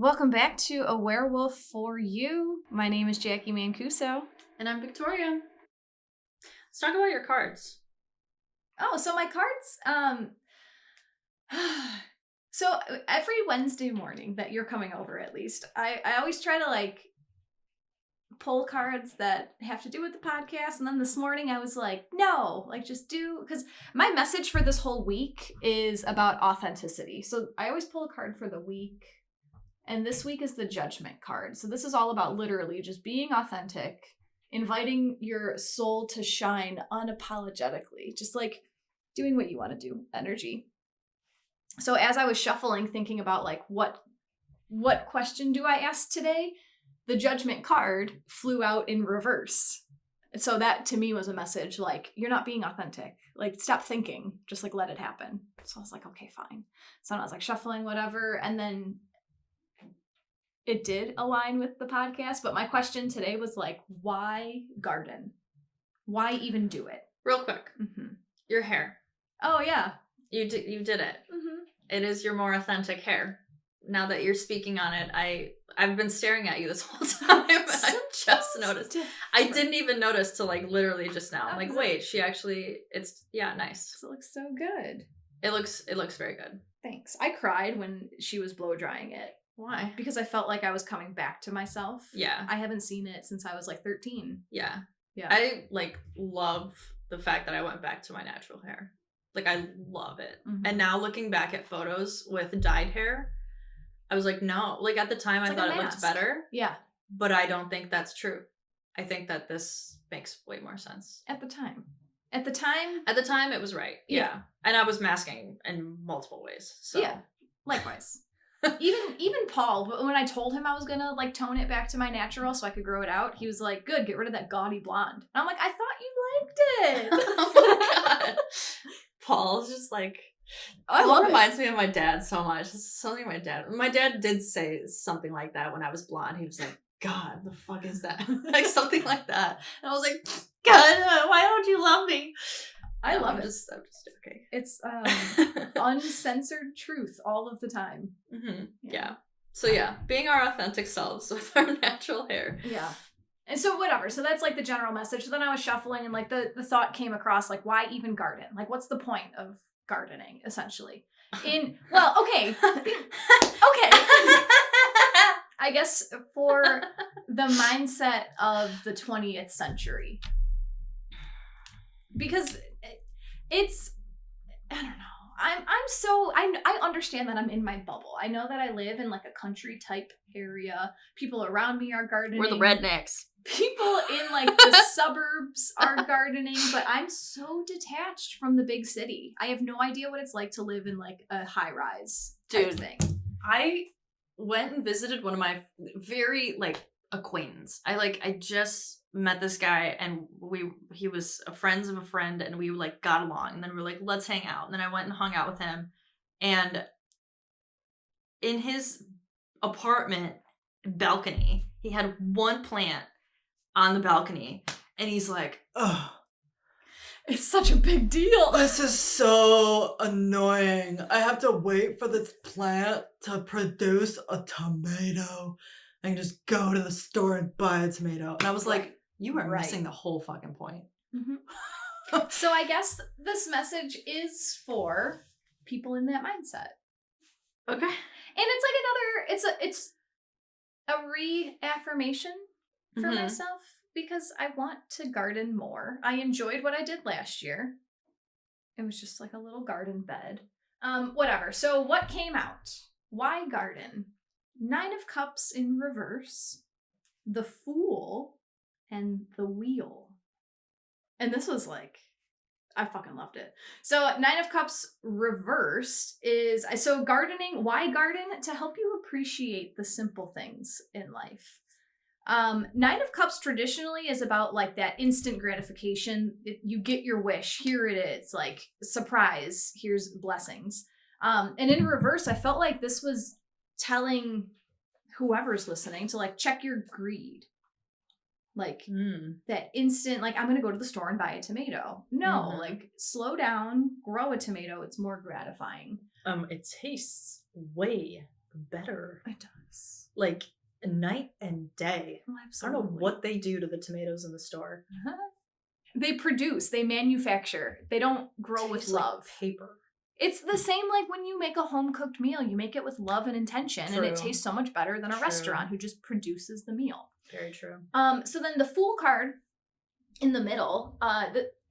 Welcome back to AwareWolf for you. My name is Jacqui Mancuso. And I'm Victoria. Let's talk about your cards. Oh, so my cards, so every Wednesday morning that you're coming over, at least, I always try to pull cards that have to do with the podcast. And then this morning I was like, no, just do, because my message for this whole week is about authenticity. So I always pull a card for the week. And this week is the judgment card. So this is all about literally just being authentic, inviting your soul to shine unapologetically, just doing what you want to do, energy. So as I was shuffling, thinking about what question do I ask today? The judgment card flew out in reverse. So that to me was a message you're not being authentic. Stop thinking, just let it happen. So I was like, okay, fine. So I was shuffling, whatever. And then it did align with the podcast, but my question today was why garden? Why even do it? Real quick, your hair. Oh yeah, you did it. It is your more authentic hair. Now that you're speaking on it, I've been staring at you this whole time. I just noticed. I didn't even notice till literally just now. I'm wait, she actually. It's nice. It looks so good. It looks very good. Thanks. I cried when she was blow drying it. Why? Because I felt like I was coming back to myself. Yeah. I haven't seen it since I was 13. Yeah. Yeah. I love the fact that I went back to my natural hair. I love it. And now looking back at photos with dyed hair, I was like, no. At the time I thought it looked better. Yeah. But I don't think that's true. I think that this makes way more sense. At the time it was right. Yeah. And I was masking in multiple ways. So yeah. Likewise. Even Paul, when I told him I was gonna tone it back to my natural so I could grow it out, he was like, good, get rid of that gaudy blonde. And I'm like, I thought you liked it. Oh my god. Paul's just Paul reminds me of my dad so much. This is something my dad did say something like that when I was blonde. He was like, God, the fuck is that? Something like that. And I was like, God, why don't you love me? I love it. I'm just joking. It's uncensored truth all of the time. Yeah. So yeah, being our authentic selves with our natural hair. Yeah. And so whatever. So that's the general message. So then I was shuffling and the thought came across why even garden? What's the point of gardening essentially? Okay. Okay. I guess for the mindset of the 20th century. Because it's, I don't know. I understand that I'm in my bubble. I know that I live in a country type area. People around me are gardening. We're the rednecks. People in the suburbs are gardening, but I'm so detached from the big city. I have no idea what it's like to live in a high rise type thing. I went and visited one of my very acquaintance. I just met this guy and he was a friend of a friend and we got along and then we were let's hang out. And then I went and hung out with him, and in his apartment balcony, he had one plant on the balcony and he's like, ugh. It's such a big deal. This is so annoying. I have to wait for this plant to produce a tomato. I can just go to the store and buy a tomato. And I was like, you are missing the whole fucking point. So I guess this message is for people in that mindset. Okay. And it's a reaffirmation for myself because I want to garden more. I enjoyed what I did last year. It was just a little garden bed. Whatever. So what came out? Why garden? 9 of Cups in reverse, the Fool, and the Wheel. And this was I fucking loved it. So 9 of Cups reversed is, so gardening, why garden? To help you appreciate the simple things in life. 9 of Cups traditionally is about that instant gratification. You get your wish. Here it is. Surprise. Here's blessings. And in reverse, I felt this was telling whoever's listening to check your greed. That instant, I'm going to go to the store and buy a tomato. No, slow down, grow a tomato. It's more gratifying. It tastes way better. It does. like night and day. Oh, I don't know what they do to the tomatoes in the store. They produce, they manufacture. They don't grow with love. Like paper. It's the same like when you make a home-cooked meal. You make it with love and intention, and it True. tastes so much better than a True. restaurant who just produces the meal. Very true. So then the Fool card in the middle,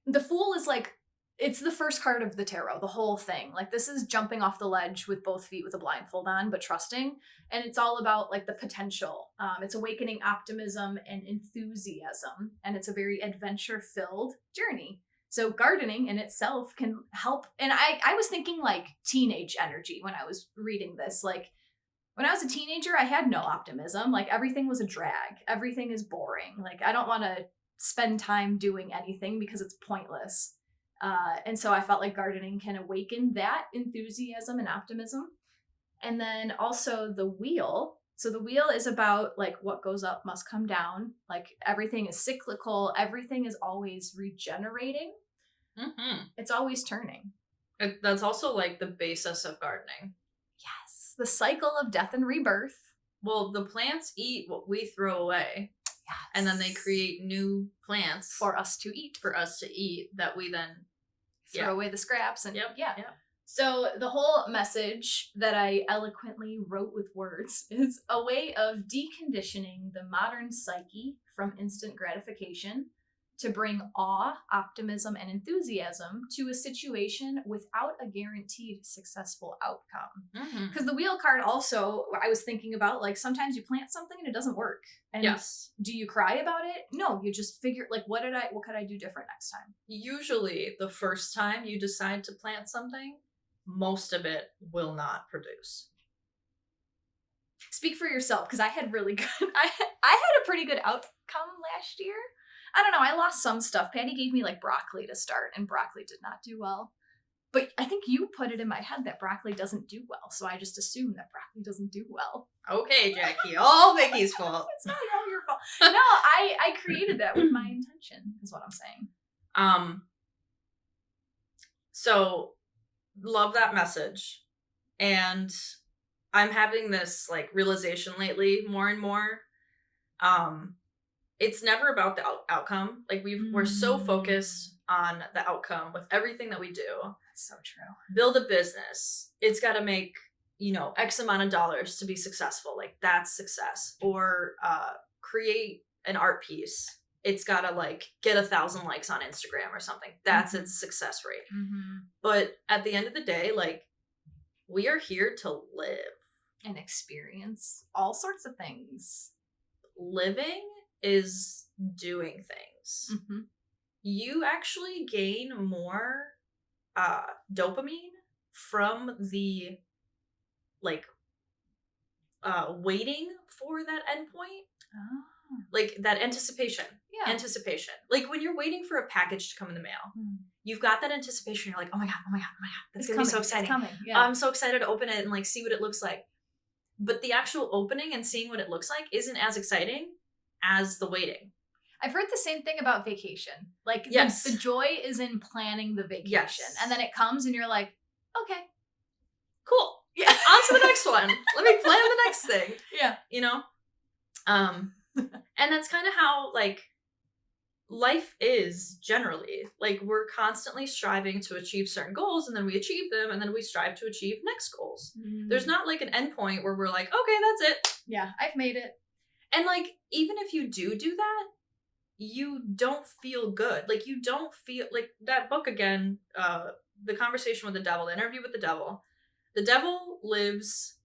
the Fool is like, it's the first card of the tarot, the whole thing. Like, this is jumping off the ledge with both feet with a blindfold on, but trusting. And it's all about like the potential. It's awakening optimism and enthusiasm. And it's a very adventure-filled journey. So gardening in itself can help. And I was thinking like teenage energy when I was reading this. Like, when I was a teenager, I had no optimism. Like, everything was a drag. Everything is boring. Like, I don't want to spend time doing anything because it's pointless. And so I felt like gardening can awaken that enthusiasm and optimism. And then also the wheel. So the wheel is about like what goes up must come down. Like, everything is cyclical. Everything is always regenerating. Mm-hmm. It's always turning. That's also like the basis of gardening. Yes. The cycle of death and rebirth. Well, the plants eat what we throw away. Yes. And then they create new plants for us to eat. That we then throw away the scraps. And Yep. So the whole message that I eloquently wrote with words is a way of deconditioning the modern psyche from instant gratification to bring awe, optimism, and enthusiasm to a situation without a guaranteed successful outcome. Because the wheel card also, I was thinking about, like, sometimes you plant something and it doesn't work. And yes. Do you cry about it? No, you just figure, like, what could I do different next time? Usually the first time you decide to plant something, most of it will not produce. Speak for yourself, because I had really good, I had a pretty good outcome last year. I don't know, I lost some stuff. Patty gave me like broccoli to start, and broccoli did not do well. But I think you put it in my head that broccoli doesn't do well, so I just assumed that broccoli doesn't do well. Okay, Jacqui, all Vicky's fault. It's not all your fault. No, I created that with my intention, is what I'm saying. So love that message. And I'm having this like realization lately more and more. It's never about the outcome. Like we're so focused on the outcome with everything that we do. That's so true. Build a business. It's got to make, X amount of dollars to be successful. Like, that's success. Or create an art piece. It's got to like get 1,000 likes on Instagram or something. That's its success rate. But at the end of the day, like, we are here to live. And experience all sorts of things. Living is doing things. You actually gain more dopamine from the like waiting for that endpoint. Like that anticipation. Anticipation. Like when you're waiting for a package to come in the mail, you've got that anticipation. You're like, oh my god, that's gonna be so exciting. It's coming. Yeah. I'm so excited to open it and like see what it looks like. But the actual opening and seeing what it looks like isn't as exciting as the waiting. I've heard the same thing about vacation. Like, yes. the joy is in planning the vacation. Yes. And then it comes and you're like, okay. Cool. Yeah. On to the next one. Let me plan the next thing. Yeah. And that's kind of how, like, life is generally. Like, we're constantly striving to achieve certain goals, and then we achieve them, and then we strive to achieve next goals. There's not, like, an endpoint where we're like, okay, that's it. Yeah, I've made it. And, like, even if you do that, you don't feel good. Like, you don't feel, like, that book again, The Conversation with the Devil, The Interview with the Devil. The devil lives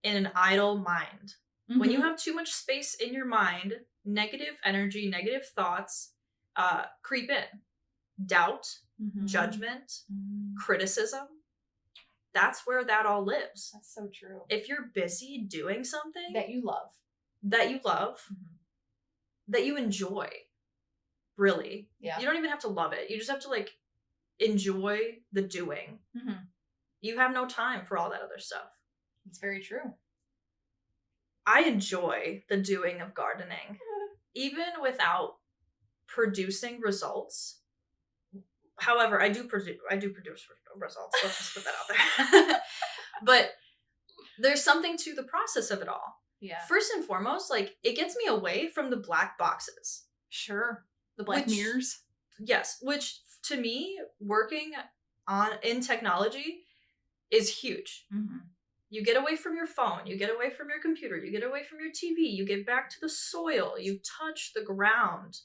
in an idle mind. When you have too much space in your mind, negative energy, negative thoughts creep in. Doubt, judgment, criticism. That's where that all lives. That's so true. If you're busy doing something that you love, that you enjoy, really. Yeah. You don't even have to love it. You just have to, like, enjoy the doing. You have no time for all that other stuff. It's very true. I enjoy the doing of gardening, even without producing results. However, I do produce results. Let's just put that out there. But there's something to the process of it all. Yeah. First and foremost, like, it gets me away from the black boxes. Sure. The black mirrors. Yes, which to me, working in technology is huge. Mm-hmm. You get away from your phone, you get away from your computer, you get away from your TV, you get back to the soil, you touch the ground,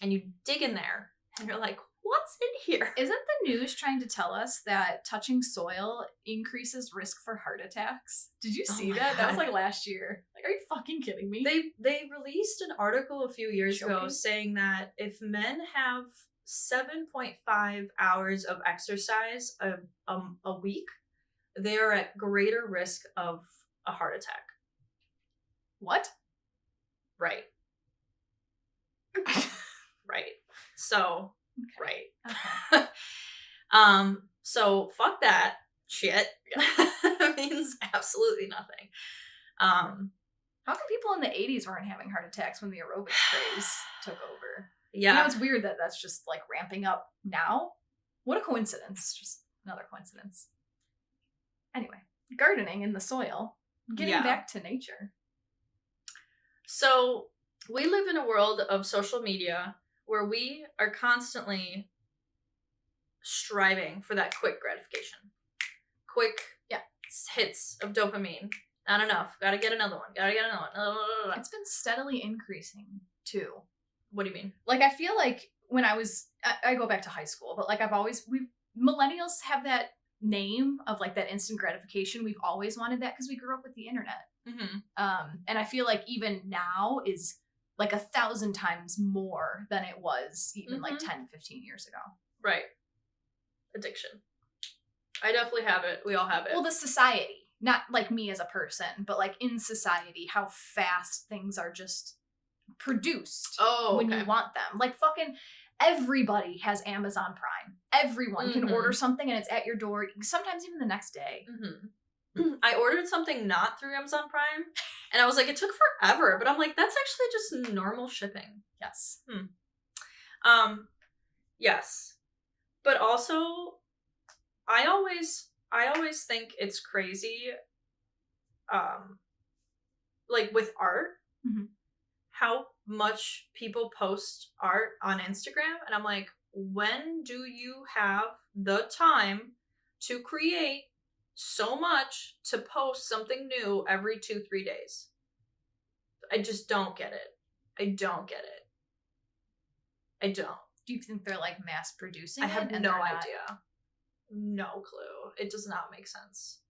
and you dig in there, and you're like, what's in here? Isn't the news trying to tell us that touching soil increases risk for heart attacks? Did you see that? That was like last year. Like, are you fucking kidding me? They released an article a few years ago Joking? saying that if men have 7.5 hours of exercise a week, they are at greater risk of a heart attack. What? Right. Right. So, Okay. right. Okay. So fuck that shit. It means absolutely nothing. How come people in the 80s weren't having heart attacks when the aerobics craze took over? Yeah. You know, it's weird that that's just like ramping up now. What a coincidence. Just another coincidence. Anyway, gardening in the soil, getting back to nature. So we live in a world of social media where we are constantly striving for that quick gratification. Quick hits of dopamine. Not enough. Gotta get another one. Gotta get another one. It's been steadily increasing too. What do you mean? Like, I feel like when I go back to high school, but like millennials have that name of like that instant gratification. We've always wanted that because we grew up with the internet. Mm-hmm. And I feel like even now is like 1,000 times more than it was even like 10, 15 years ago. Right. Addiction. I definitely have it. We all have it. Well, the society, not like me as a person, but like in society, how fast things are just produced when you want them. Like fucking everybody has Amazon Prime. Everyone can order something and it's at your door, sometimes even the next day. Mm-hmm. I ordered something not through Amazon Prime, and I was like, it took forever, but I'm like, that's actually just normal shipping. Yes. Yes. But also, I always think it's crazy, like with art, how much people post art on Instagram, and I'm like, when do you have the time to create so much to post something new every 2-3 days? I just don't get it. I don't get it. I don't. Do you think they're like mass producing? I have no idea. No clue. It does not make sense.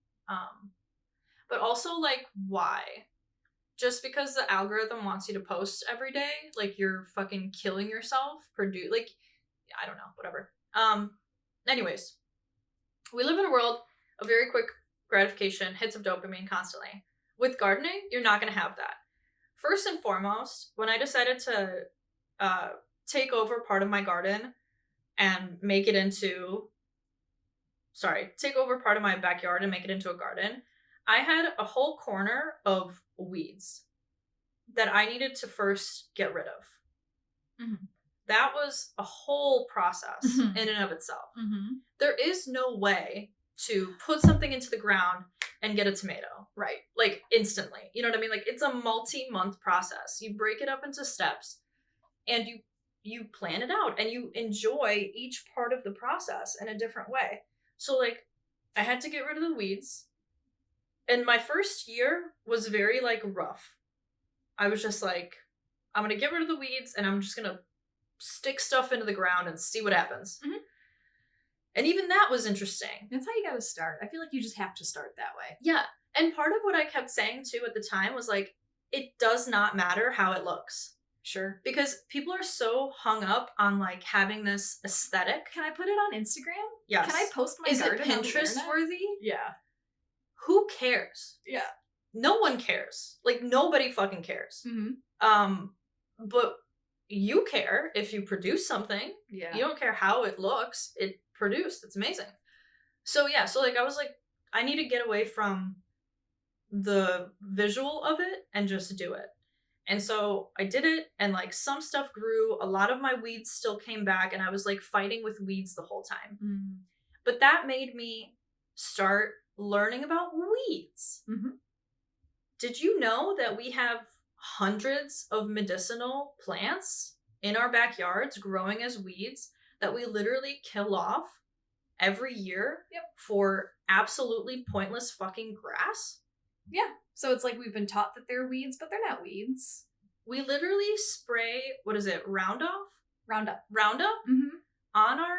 But also, like, why? Just because the algorithm wants you to post every day, like you're fucking killing yourself. Like, I don't know. Whatever. Anyways, we live in a world of very quick gratification, hits of dopamine constantly. With gardening, you're not going to have that. First and foremost, when I decided to take over part of my garden and take over part of my backyard and make it into a garden, I had a whole corner of weeds that I needed to first get rid of. Mm-hmm. That was a whole process in and of itself. Mm-hmm. There is no way to put something into the ground and get a tomato. Right. Like, instantly. You know what I mean? Like, it's a multi-month process. You break it up into steps and you plan it out and you enjoy each part of the process in a different way. So, like, I had to get rid of the weeds. And my first year was very, like, rough. I was just like, I'm going to get rid of the weeds and I'm just going to stick stuff into the ground and see what happens. Mm-hmm. And even that was interesting. That's how you got to start. I feel like you just have to start that way. Yeah. And part of what I kept saying, too, at the time was, like, it does not matter how it looks. Sure. Because people are so hung up on, like, having this aesthetic. Can I put it on Instagram? Yes. Can I post my garden on the internet? Is it Pinterest worthy? Yeah. Who cares? Yeah. No one cares. Like, nobody fucking cares. Mm-hmm. But you care if you produce something. Yeah. You don't care how it looks. It produced. It's amazing. So, yeah. So, like, I was like, I need to get away from the visual of it and just do it. And so I did it, and, like, some stuff grew. A lot of my weeds still came back, and I was, like, fighting with weeds the whole time. Mm. But that made me start learning about weeds. Mm-hmm. Did you know that we have hundreds of medicinal plants in our backyards growing as weeds that we literally kill off every year for absolutely pointless fucking grass? Yeah. So it's like we've been taught that they're weeds, but they're not weeds. We literally spray, what is it, Roundup Roundup. on our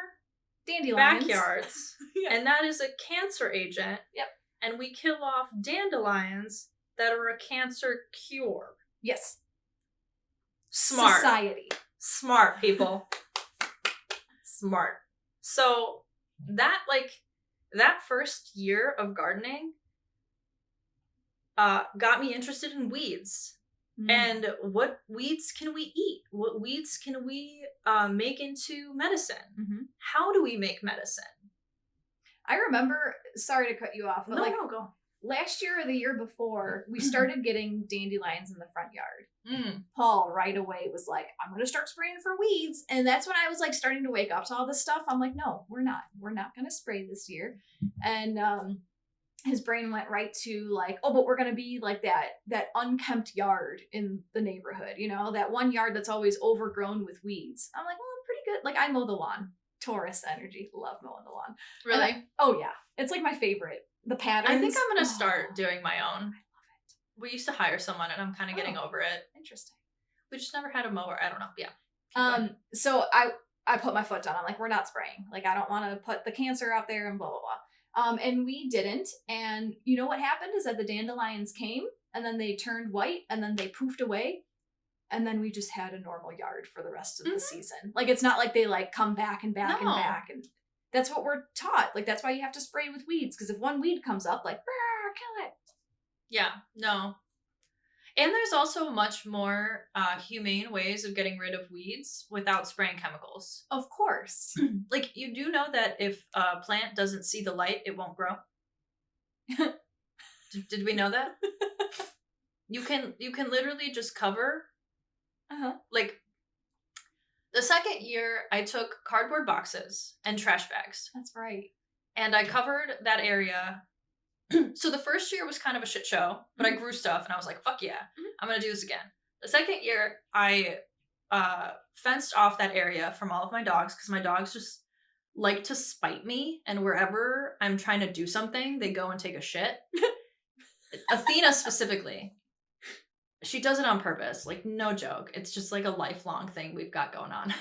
Dandelions. backyards. And that is a cancer agent. Yep. And we kill off dandelions that are a cancer cure. Yes. Smart. Society. Smart, people. Smart. So that first year of gardening got me interested in weeds. And what weeds can we eat? What weeds can we make into medicine? How do we make medicine? I remember, sorry to cut you off, but No, go. Last year or the year before, we started getting dandelions in the front yard. Mm. Paul right away was like, I'm going to start spraying for weeds. And that's when I was like starting to wake up to all this stuff. I'm like, no, we're not. We're not going to spray this year. And his brain went right to like, oh, but we're going to be like that unkempt yard in the neighborhood, you know, that one yard that's always overgrown with weeds. I'm like, well, I'm pretty good. Like I mow the lawn. Taurus energy. Love mowing the lawn. Really? Oh yeah. It's like my favorite. The patterns. I think I'm going to start doing my own. I love it. We used to hire someone and I'm kind of getting over it. Interesting. We just never had a mower. I don't know. Yeah. So I put my foot down. I'm like, we're not spraying. Like, I don't want to put the cancer out there and blah, blah, blah. And we didn't. And you know what happened is that the dandelions came and then they turned white and then they poofed away. And then we just had a normal yard for the rest of the season. Like, it's not like they like come back and back and back. And that's what we're taught. Like, that's why you have to spray with weeds. Because if one weed comes up, like, kill it. Yeah, no. And there's also much more humane ways of getting rid of weeds without spraying chemicals. Of course. Like, you do know that if a plant doesn't see the light, it won't grow? Did we know that? You can literally just cover. Like, the second year, I took cardboard boxes and trash bags. That's right. And I covered that area. So the first year was kind of a shit show, but I grew stuff and I was like, fuck yeah, I'm going to do this again. The second year, I fenced off that area from all of my dogs because my dogs just like to spite me. And wherever I'm trying to do something, they go and take a shit. Athena specifically. She does it on purpose, like no joke. It's just like a lifelong thing we've got going on.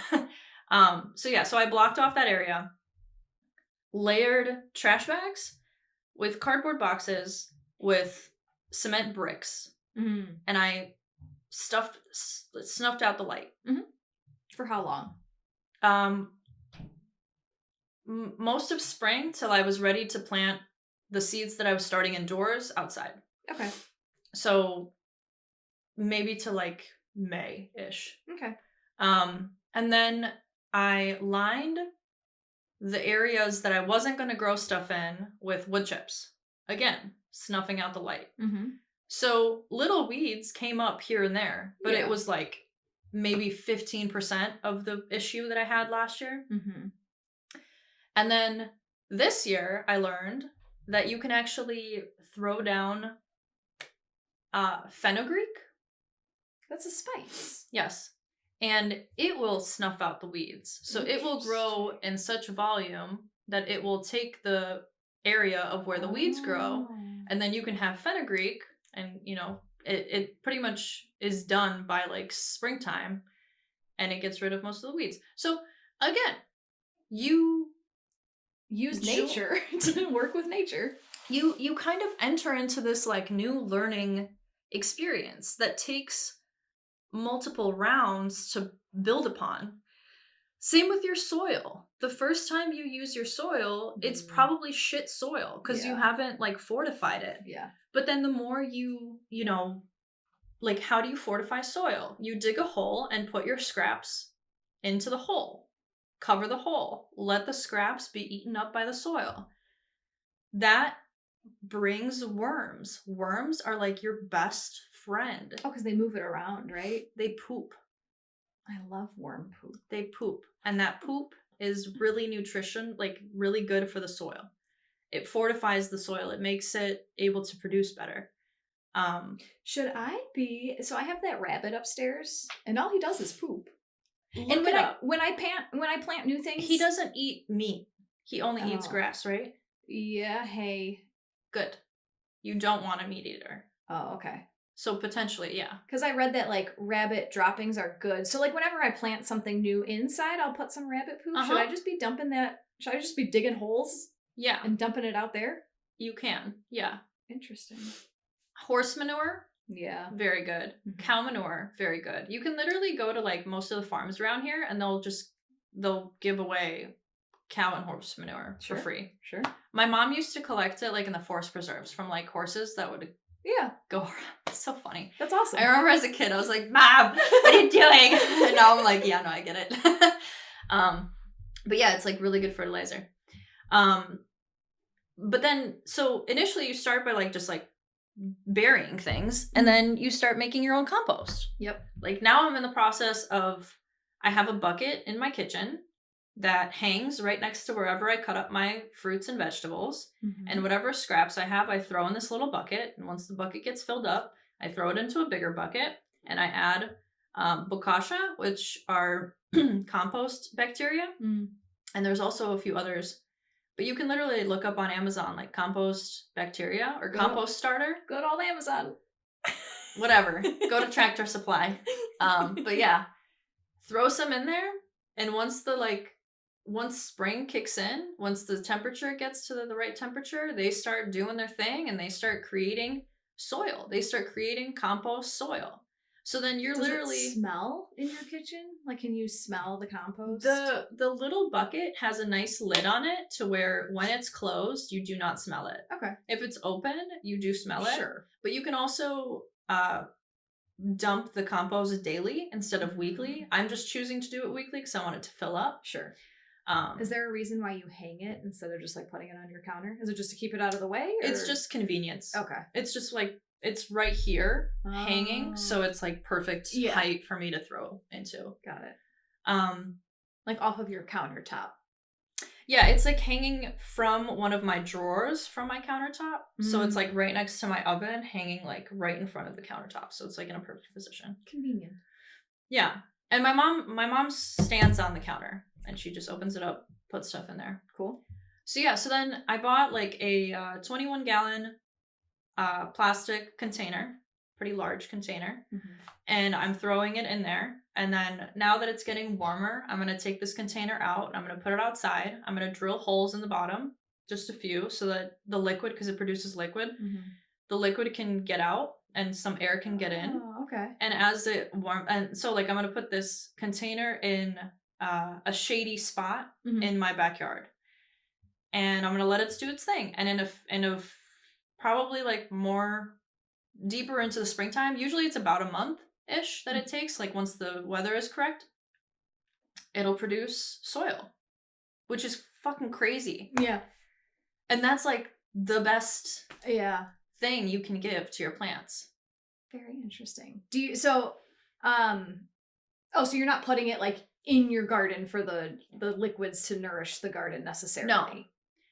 So I blocked off that area, layered trash bags with cardboard boxes with cement bricks, and I snuffed out the light. For how long? Most of spring till I was ready to plant the seeds that I was starting indoors outside. Okay. So maybe to like May-ish. Okay. And then I lined the areas that I wasn't going to grow stuff in with wood chips. Again, snuffing out the light. So little weeds came up here and there, but it was like maybe 15% of the issue that I had last year. And then this year I learned that you can actually throw down fenugreek. That's a spice. Yes. And it will snuff out the weeds. So it will grow in such volume that it will take the area of where the weeds grow. And then you can have fenugreek and, you know, it pretty much is done by like springtime and it gets rid of most of the weeds. So again, you use nature to work with nature. You kind of enter into this like new learning experience that takes multiple rounds to build upon. Same with your soil. The first time you use your soil, it's probably shit soil because you haven't like fortified it. Yeah. But then the more you know, like how do you fortify soil? You dig a hole and put your scraps into the hole. Cover the hole. Let the scraps be eaten up by the soil. That brings worms. Worms are like your best friend. Oh, because they move it around, right? They poop. I love worm poop. They poop. And that poop is really like really good for the soil. It fortifies the soil. It makes it able to produce better. Should I be? So I have that rabbit upstairs, and all he does is poop. Look And it up. when I plant new things, He doesn't eat meat. He only eats Oh. grass, right? Yeah. Hey. Good. You don't want a meat eater. Oh, okay. So potentially, yeah. Because I read that like rabbit droppings are good. So like whenever I plant something new inside, I'll put some rabbit poop. Should I just be dumping that? Should I just be digging holes Yeah, and dumping it out there? you can. Yeah. Interesting. Horse manure, Yeah. very good. Mhm. Cow manure, very good. You can literally go to like most of the farms around here and they'll give away cow and horse manure Sure. for free. Sure. My mom used to collect it like in the forest preserves from like horses that would Yeah. go around. It's so funny. That's awesome. I remember as a kid, I was like, Mom, what are you doing? And now I'm like, yeah, no, I get it. But yeah, it's like really good fertilizer. But then, so initially you start by like just like burying things and then you start making your own compost. Yep. Like now I'm in the process of, I have a bucket in my kitchen that hangs right next to wherever I cut up my fruits and vegetables. Mhm. And whatever scraps I have, I throw in this little bucket. And once the bucket gets filled up, I throw it into a bigger bucket and I add bokashi, which are compost bacteria. Mm. And there's also a few others. But you can literally look up on Amazon like compost bacteria or compost starter. Good old Amazon. Whatever. Go to Tractor Supply. But yeah, throw some in there. And once spring kicks in, once the temperature gets to the right temperature, they start doing their thing and they start creating soil. They start creating compost soil. So then you're Does literally it smell in your kitchen? Like, can you smell the compost? the little bucket has a nice lid on it to where when it's closed, you do not smell it. Okay. If it's open, you do smell it. Sure. But you can also dump the compost daily instead of weekly. I'm just choosing to do it weekly because I want it to fill up. Sure. Is there a reason why you hang it instead of just like putting it on your counter? Is it just to keep it out of the way? Or? It's just convenience. Okay. It's just like it's right here hanging, so it's like perfect height for me to throw into. Got it. Like off of your countertop. Yeah, it's like hanging from one of my drawers from my countertop. So it's like right next to my oven, hanging like right in front of the countertop. So it's like in a perfect position. Convenient. Yeah. And my mom stands on the counter and she just opens it up, puts stuff in there. Cool. So yeah, so then I bought like a 21-gallon plastic container, pretty large container. Mm-hmm. And I'm throwing it in there. And then now that it's getting warmer, I'm going to take this container out. I'm going to put it outside. I'm going to drill holes in the bottom, just a few, so that the liquid, because it produces liquid, the liquid can get out and some air can get in. Oh, okay. And as it warm, and so like I'm going to put this container in a shady spot in my backyard. And I'm going to let it do its thing. And in a probably like more deeper into the springtime, usually it's about a month-ish that it takes, like once the weather is correct, it'll produce soil, which is fucking crazy. Yeah. And that's like the best thing you can give to your plants. Very interesting. Do you so you're not putting it like in your garden for the liquids to nourish the garden necessarily? No.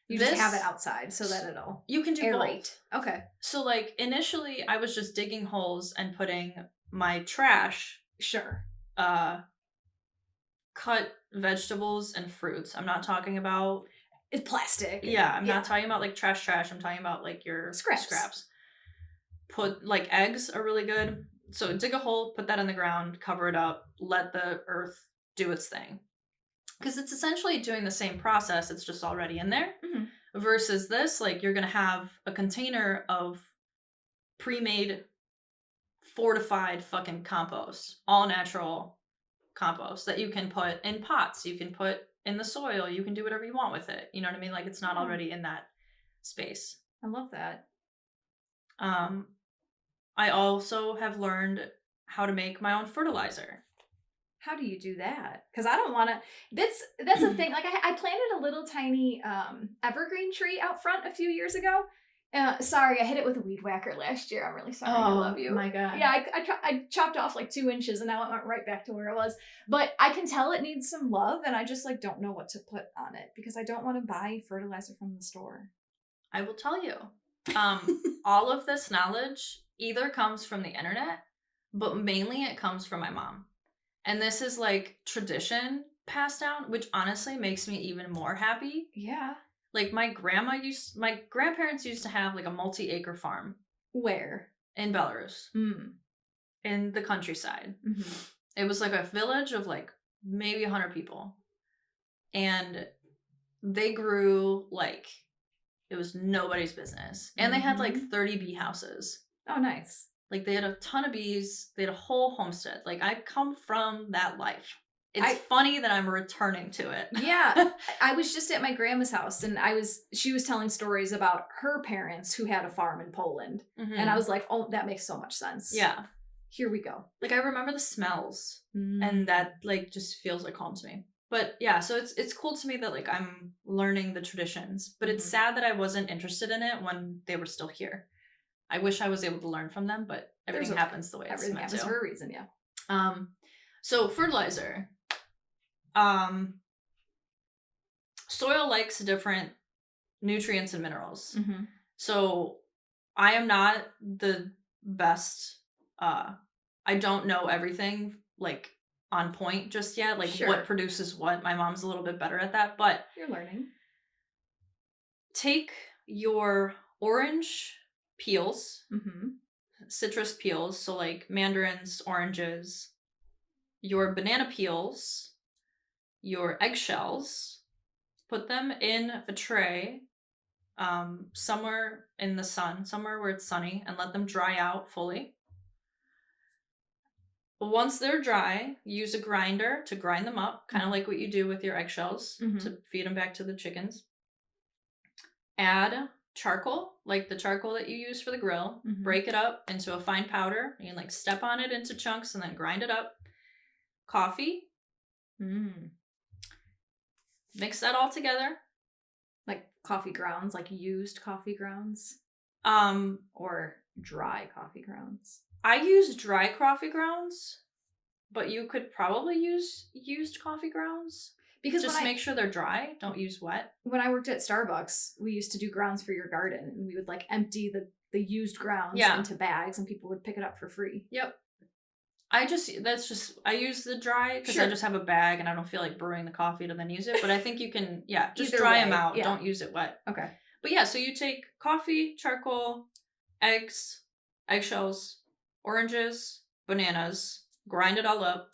You just have it outside so that it'll you can do aerate. both. Okay. So like initially I was just digging holes and putting my trash, cut vegetables and fruits. I'm not talking about it's plastic. Yeah, I'm not talking about like trash. I'm talking about like your scraps. Put like eggs are really good. So dig a hole, put that in the ground, cover it up, let the earth do its thing. Because it's essentially doing the same process, it's just already in there. Versus this, like you're going to have a container of pre-made, fortified fucking compost. All natural compost that you can put in pots. You can put in the soil. You can do whatever you want with it. You know what I mean? Like it's not already in that space. I love that. I also have learned how to make my own fertilizer. How do you do that? Because I don't want to. That's the thing. Like I planted a little tiny evergreen tree out front a few years ago. Sorry, I hit it with a weed whacker last year. I'm really sorry. I love you. Oh my god. Yeah, I chopped off like 2 inches and now it went right back to where it was. But I can tell it needs some love, and I just like don't know what to put on it because I don't want to buy fertilizer from the store. I will tell you. All of this knowledge either comes from the internet, but mainly it comes from my mom. And this is like tradition passed down, which honestly makes me even more happy. Yeah. Like my grandparents used to have like a multi-acre farm. Where? In Belarus. Mm. In the countryside. Mm-hmm. It was like a village of like maybe 100 people. And they grew like it was nobody's business. And they had like 30 bee houses. Oh, nice. Like they had a ton of bees. They had a whole homestead. Like I come from that life. It's funny that I'm returning to it. Yeah. I was just at my grandma's house and she was telling stories about her parents who had a farm in Poland. Mm-hmm. And I was like, oh, that makes so much sense. Yeah. Here we go. Like I remember the smells and that like just feels like home to me. But yeah, so it's cool to me that like I'm learning the traditions, but it's sad that I wasn't interested in it when they were still here. I wish I was able to learn from them, but everything happens the way it's meant to. Everything happens for a reason, yeah. So fertilizer. Soil likes different nutrients and minerals. Mm-hmm. So I am not the best. I don't know everything like on point just yet. Like what produces what. My mom's a little bit better at that, but you're learning. Take your orange peels, citrus peels, so like mandarins, oranges, your banana peels, your eggshells, put them in a tray somewhere in the sun, somewhere where it's sunny, and let them dry out fully. Once they're dry, use a grinder to grind them up, kind of like what you do with your eggshells to feed them back to the chickens. Add charcoal, like the charcoal that you use for the grill. Break it up into a fine powder. You can like step on it into chunks and then grind it up. Coffee. Mix that all together. Like coffee grounds, like used coffee grounds? Or dry coffee grounds? I use dry coffee grounds, but you could probably use used coffee grounds. Because just make sure they're dry. Don't use wet. When I worked at Starbucks, we used to do grounds for your garden, and we would like empty the used grounds into bags, and people would pick it up for free. Yep. I use the dry because I just have a bag and I don't feel like brewing the coffee to then use it. But I think you can, just dry them out. Yeah. Don't use it wet. Okay. But yeah, so you take coffee, charcoal, eggs, eggshells, oranges, bananas, grind it all up,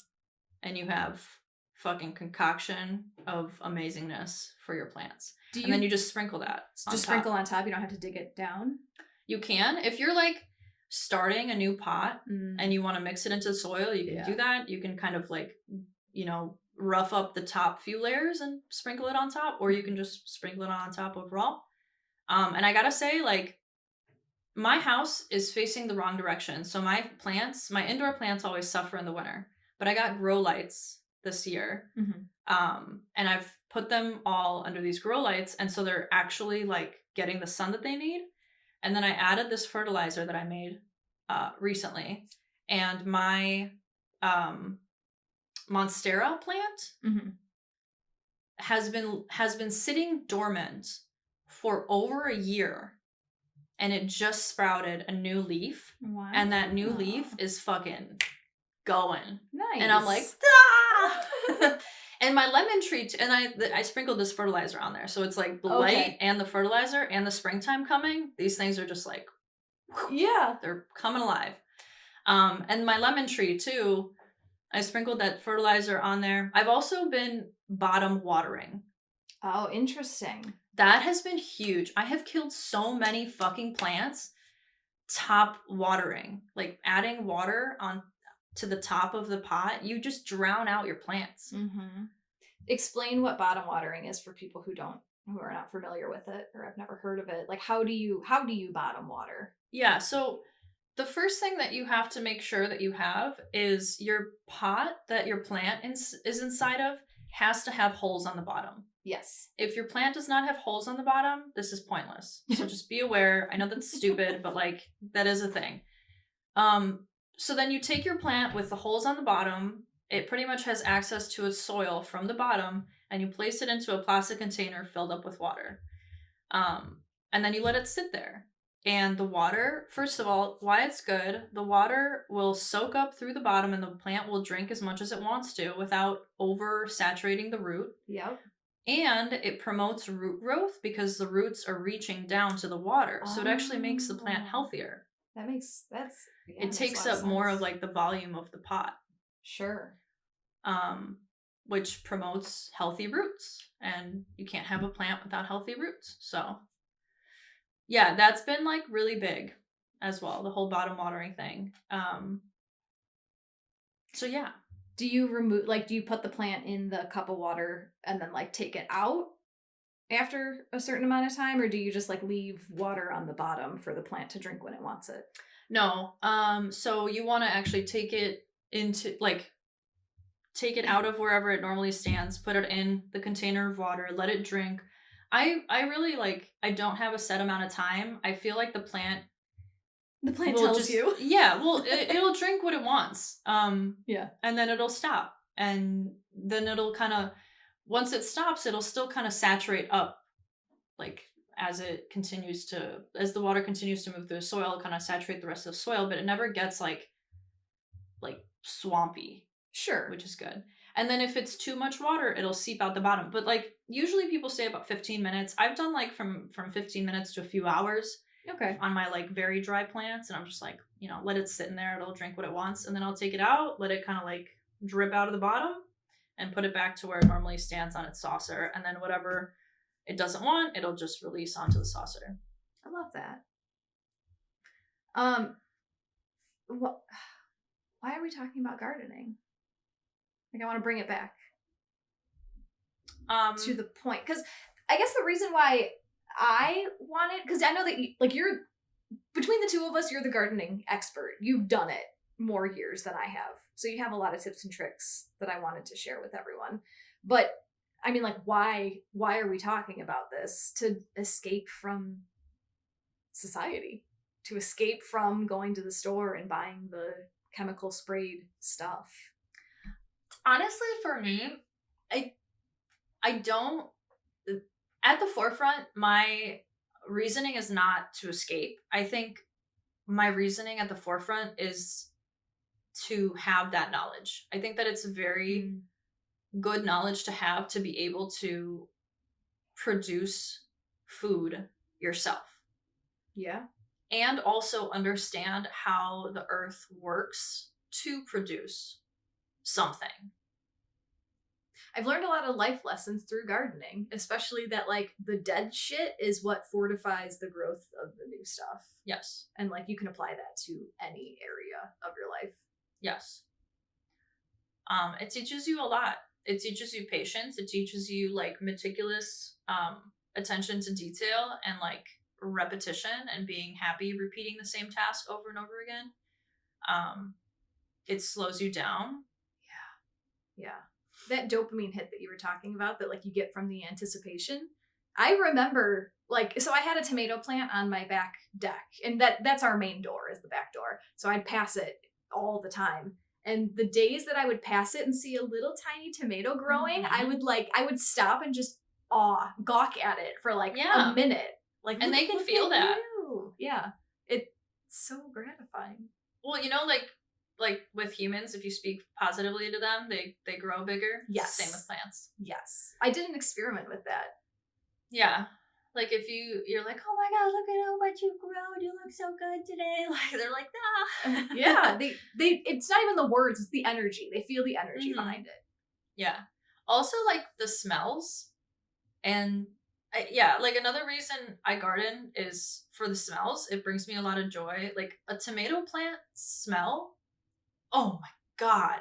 and you have fucking concoction of amazingness for your plants. And then you just sprinkle that. Sprinkle on top. You don't have to dig it down. You can. If you're like starting a new pot and you want to mix it into the soil, you can do that. You can kind of like, rough up the top few layers and sprinkle it on top, or you can just sprinkle it on top overall. And I gotta say, like, my house is facing the wrong direction. So my indoor plants always suffer in the winter, but I got grow lights this year. And I've put them all under these grow lights. And so they're actually like getting the sun that they need. And then I added this fertilizer that I made recently, and my Monstera plant has been sitting dormant for over a year, and it just sprouted a new leaf. Wow. And that new leaf is fucking going. Nice. And I'm like, ah! And my lemon tree, and I sprinkled this fertilizer on there. So it's like the light and the fertilizer and the springtime coming. These things are just like, they're coming alive. And my lemon tree too, I sprinkled that fertilizer on there. I've also been bottom watering. Oh, interesting. That has been huge. I have killed so many fucking plants top watering. Like adding water on to the top of the pot, you just drown out your plants. Explain what bottom watering is for people who are not familiar with it or have never heard of it. Like how do you bottom water? Yeah, so the first thing that you have to make sure that you have is your pot that your plant is inside of has to have holes on the bottom. Yes. If your plant does not have holes on the bottom, this is pointless. So just be aware. I know that's stupid, but like that is a thing. So then you take your plant with the holes on the bottom. It pretty much has access to its soil from the bottom, and you place it into a plastic container filled up with water. And then you let it sit there. And the water, first of all, why it's good, the water will soak up through the bottom and the plant will drink as much as it wants to without oversaturating the root. Yep. And it promotes root growth because the roots are reaching down to the water. So it actually makes the plant healthier. It takes up more of like the volume of the pot. Sure. Which promotes healthy roots. And you can't have a plant without healthy roots. So yeah, that's been like really big as well, the whole bottom watering thing. So yeah. Do you put the plant in the cup of water and then like take it out after a certain amount of time, or do you just like leave water on the bottom for the plant to drink when it wants it? No. So you want to actually take it out of wherever it normally stands, put it in the container of water, let it drink. I really I don't have a set amount of time. I feel like the plant tells you. Yeah, well, it'll drink what it wants. Yeah. And then it'll stop. And then it'll kind of, once it stops, it'll still kind of saturate up. Like, as the water continues to move through the soil, it'll kind of saturate the rest of the soil, but it never gets like swampy. Sure. Which is good. And then if it's too much water, it'll seep out the bottom. But usually people say about 15 minutes. I've done from 15 minutes to a few hours. Okay. On my very dry plants, and I'm just let it sit in there. It'll drink what it wants, and then I'll take it out, let it kind of drip out of the bottom, and put it back to where it normally stands on its saucer. And then whatever it doesn't want, it'll just release onto the saucer. I love that. Why are we talking about gardening? I want to bring it back to the point, because I guess the reason why I wanted, because I know that you're, between the two of us, you're the gardening expert. You've done it more years than I have, so you have a lot of tips and tricks that I wanted to share with everyone. But I mean, why are we talking about this? To escape from society, to escape from going to the store and buying the chemical sprayed stuff. Honestly, for me, I don't, at the forefront, my reasoning is not to escape. I think my reasoning at the forefront is to have that knowledge. I think that it's very good knowledge to have, to be able to produce food yourself. Yeah. And also understand how the earth works to produce something. I've learned a lot of life lessons through gardening, especially that the dead shit is what fortifies the growth of the new stuff. Yes. And you can apply that to any area of your life. Yes. It teaches you a lot. It teaches you patience. It teaches you meticulous attention to detail and repetition and being happy repeating the same task over and over again. It slows you down. Yeah. That dopamine hit that you were talking about, that you get from the anticipation. I remember so I had a tomato plant on my back deck, and that's our main door, is the back door. So I'd pass it all the time. And the days that I would pass it and see a little tiny tomato growing, I would stop and just gawk at it for a minute. And they can feel that. You. Yeah. It's so gratifying. Well, with humans, if you speak positively to them, they grow bigger. Yes. Same with plants. Yes. I did an experiment with that. Yeah. If you're like, oh my God, look at how much you've grown. You look so good today. They're like, nah. Yeah. They it's not even the words, it's the energy. They feel the energy behind it. Yeah. Also, the smells. And another reason I garden is for the smells. It brings me a lot of joy. A tomato plant smell. Oh my God.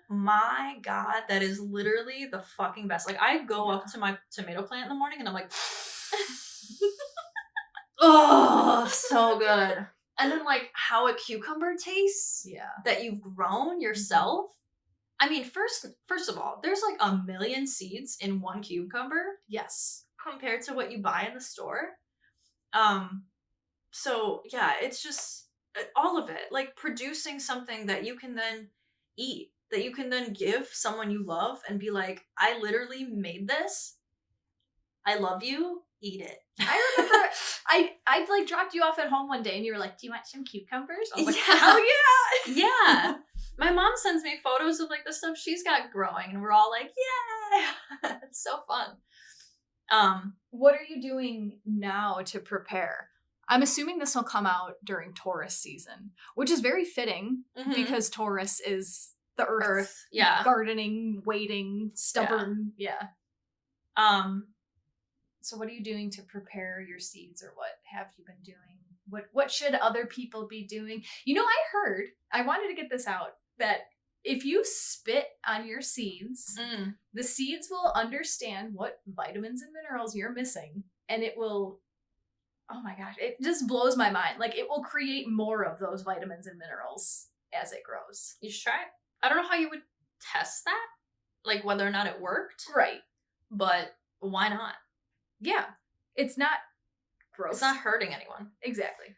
My God. That is literally the fucking best. I go up to my tomato plant in the morning and I'm like, oh, so good. And then how a cucumber tastes. Yeah. That you've grown yourself. I mean, first of all, there's a million seeds in one cucumber. Yes. Compared to what you buy in the store. So yeah, it's just all of it, producing something that you can then eat, that you can then give someone you love and be like, I literally made this. I love you. eat it. I remember I like dropped you off at home one day and you were like, "Do you want some cucumbers?" I was like, Yeah. "Hell yeah!" Yeah. My mom sends me photos of like the stuff she's got growing, and we're all like, yeah, it's so fun. What are you doing now to prepare? I'm assuming this will come out during Taurus season, which is very fitting Mhm. because Taurus is the earth, yeah. gardening, waiting, stubborn, yeah. So what are you doing to prepare your seeds, or what have you been doing? What should other people be doing? You know, I wanted to get this out, that if you spit on your seeds, the seeds will understand what vitamins and minerals you're missing, and it will, oh my gosh, it just blows my mind. Like, it will create more of those vitamins and minerals as it grows. You should try it. I don't know how you would test that, like whether or not it worked. Right. But why not? Yeah. It's not gross. It's not hurting anyone. Exactly.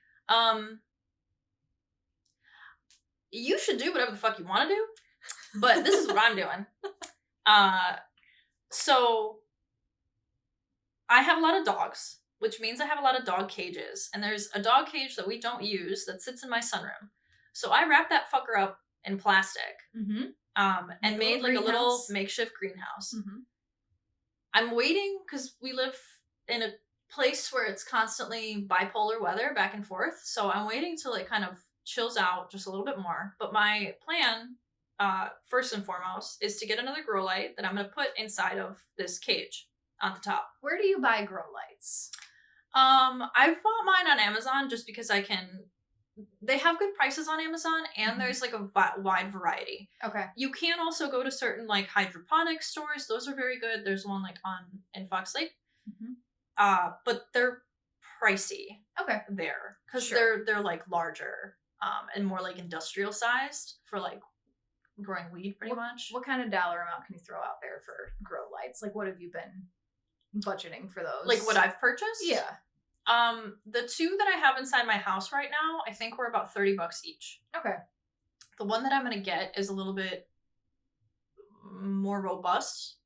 You should do whatever the fuck you want to do, but this is what I'm doing. So I have a lot of dogs, which means I have a lot of dog cages, and there's a dog cage that we don't use that sits in my sunroom. So I wrapped that fucker up in plastic, and made like a little makeshift greenhouse. I'm waiting because we live in a place where it's constantly bipolar weather back and forth. So I'm waiting to like kind of chills out just a little bit more. But my plan, first and foremost, is to get another grow light that I'm going to put inside of this cage on the top. Where do you buy grow lights? I've bought mine on Amazon just because they have good prices on Amazon, and there's like a wide variety. Okay. You can also go to certain like hydroponic stores. Those are very good. There's one like in Fox Lake. But they're pricey. Okay. There. Because they're like larger, and more like industrial sized for like growing weed pretty much. What kind of dollar amount can you throw out there for grow lights? Like, what have you been budgeting for those? Like what I've purchased? Yeah. The two that I have inside my house right now, I think were about $30 each. Okay. The one that I'm gonna get is a little bit more robust,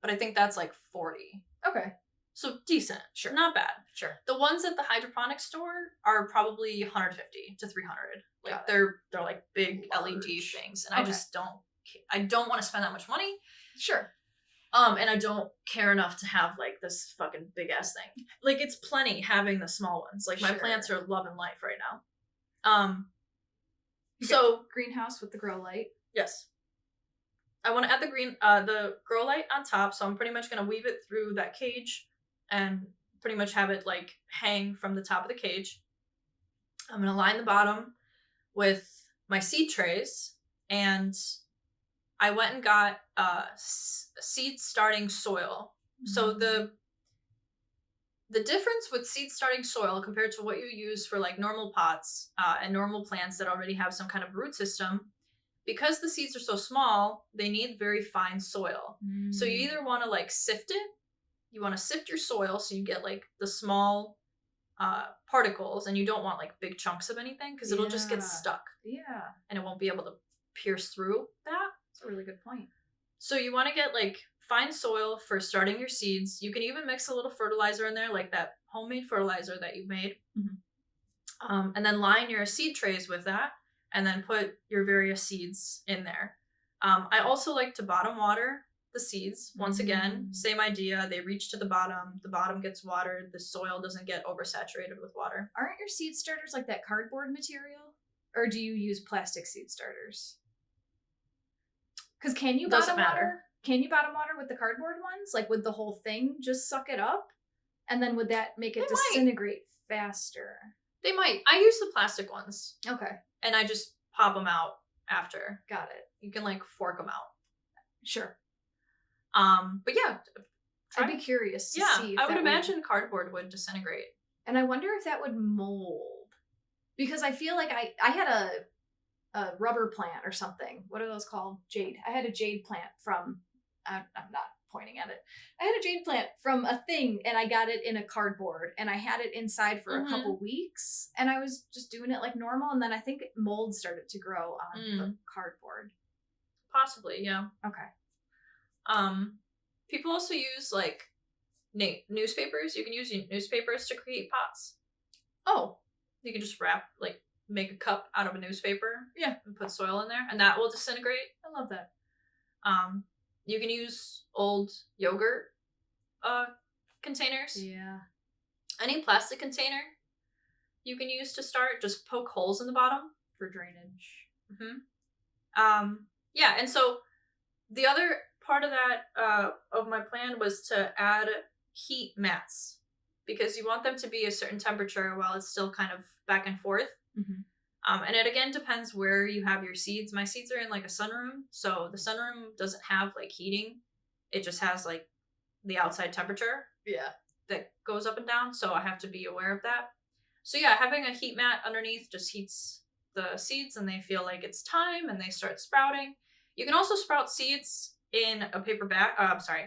but I think that's like 40. Okay. So decent. Sure. Not bad. Sure. The ones at the hydroponic store are probably 150 to 300. Like they're like big LED things, and I just don't want to spend that much money. Sure. And I don't care enough to have like this fucking big ass thing. Like, it's plenty having the small ones. Like, my plants are loving life right now. So greenhouse with the grow light. Yes. I want to add the grow light on top, so I'm pretty much gonna weave it through that cage and pretty much have it like hang from the top of the cage. I'm gonna line the bottom with my seed trays, and I went and got seed starting soil. So the difference with seed starting soil compared to what you use for like normal pots and normal plants that already have some kind of root system, because the seeds are so small, they need very fine soil. So you either want to like sift it, you want to sift your soil so you get like the small particles, and you don't want like big chunks of anything because it'll just get stuck. Yeah. And it won't be able to pierce through that. That's a really good point. So you want to get like fine soil for starting your seeds. You can even mix a little fertilizer in there, like that homemade fertilizer that you made. And then line your seed trays with that, and then put your various seeds in there. I also like to bottom water the seeds. Once again, same idea. They reach to the bottom gets watered, the soil doesn't get oversaturated with water. Aren't your seed starters like that cardboard material? Or do you use plastic seed starters? Because can you bottom water? Can you bottom water with the cardboard ones? Like, would the whole thing just suck it up? And then would that make it disintegrate faster? They might. I use the plastic ones. Okay. And I just pop them out after. Got it. You can like fork them out. Sure. But yeah. I'd be curious to see if I would imagine cardboard would disintegrate. And I wonder if that would mold. Because I feel like I had a rubber plant or something. What are those called? Jade. I had a jade plant from, I'm not pointing at it. I had a jade plant from a thing, and I got it in a cardboard, and I had it inside for a couple weeks, and I was just doing it like normal, and then I think mold started to grow on the cardboard. Possibly, yeah. Okay. People also use like newspapers. You can use newspapers to create pots. Oh. You can just make a cup out of a newspaper. Yeah. And put soil in there, and that will disintegrate. I love that. You can use old yogurt containers. Yeah. Any plastic container you can use to start. Just poke holes in the bottom. For drainage. Mm-hmm. Yeah, and so the other part of that of my plan was to add heat mats, because you want them to be a certain temperature while it's still kind of back and forth. Mm-hmm. And it again depends where you have your seeds. My seeds are in like a sunroom, so the sunroom doesn't have like heating. It just has like the outside temperature. Yeah. That goes up and down, so I have to be aware of that. So yeah, having a heat mat underneath just heats the seeds, and they feel like it's time, and they start sprouting. You can also sprout seeds in a paper bag.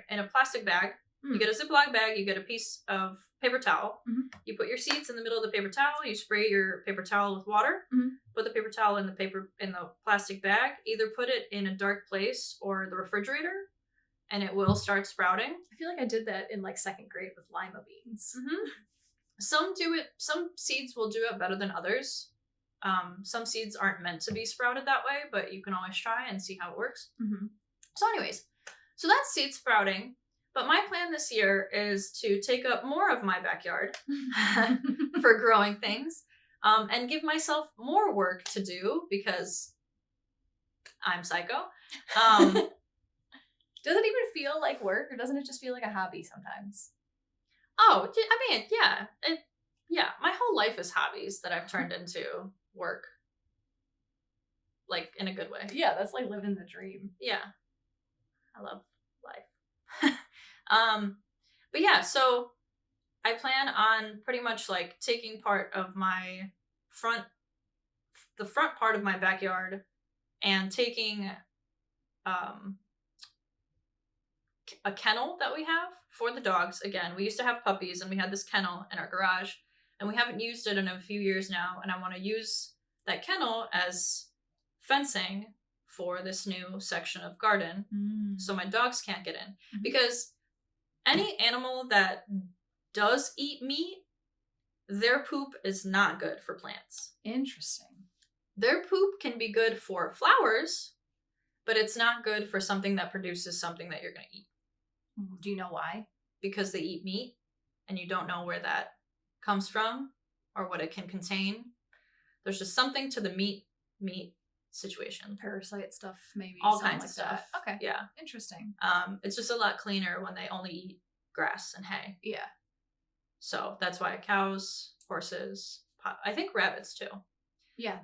In a plastic bag. You get a Ziploc bag. You get a piece of paper towel. Mm-hmm. You put your seeds in the middle of the paper towel. You spray your paper towel with water. Mm-hmm. Put the paper towel in the plastic bag. Either put it in a dark place or the refrigerator, and it will start sprouting. I feel like I did that in like 2nd grade with lima beans. Mm-hmm. Some seeds will do it better than others. Some seeds aren't meant to be sprouted that way, but you can always try and see how it works. Mm-hmm. So anyways, so that's seed sprouting. But my plan this year is to take up more of my backyard for growing things, and give myself more work to do because I'm psycho. Does it even feel like work, or doesn't it just feel like a hobby sometimes? Oh, I mean, yeah. My whole life is hobbies that I've turned into work, like in a good way. Yeah, that's like living the dream. Yeah, I love life. But yeah, so I plan on pretty much like taking part of the front part of my backyard, and taking a kennel that we have for the dogs. Again, we used to have puppies, and we had this kennel in our garage, and we haven't used it in a few years now, and I want to use that kennel as fencing for this new section of garden, so my dogs can't get in. Mm-hmm. Because any animal that does eat meat, their poop is not good for plants. Interesting. Their poop can be good for flowers, but it's not good for something that produces something that you're going to eat. Do you know why? Because they eat meat, and you don't know where that comes from or what it can contain. There's just something to the meat situation. Parasite stuff, maybe. All kinds of stuff. That. Okay. Yeah. Interesting. It's just a lot cleaner when they only eat grass and hay. Yeah. So that's why cows, horses, I think rabbits too. Yeah,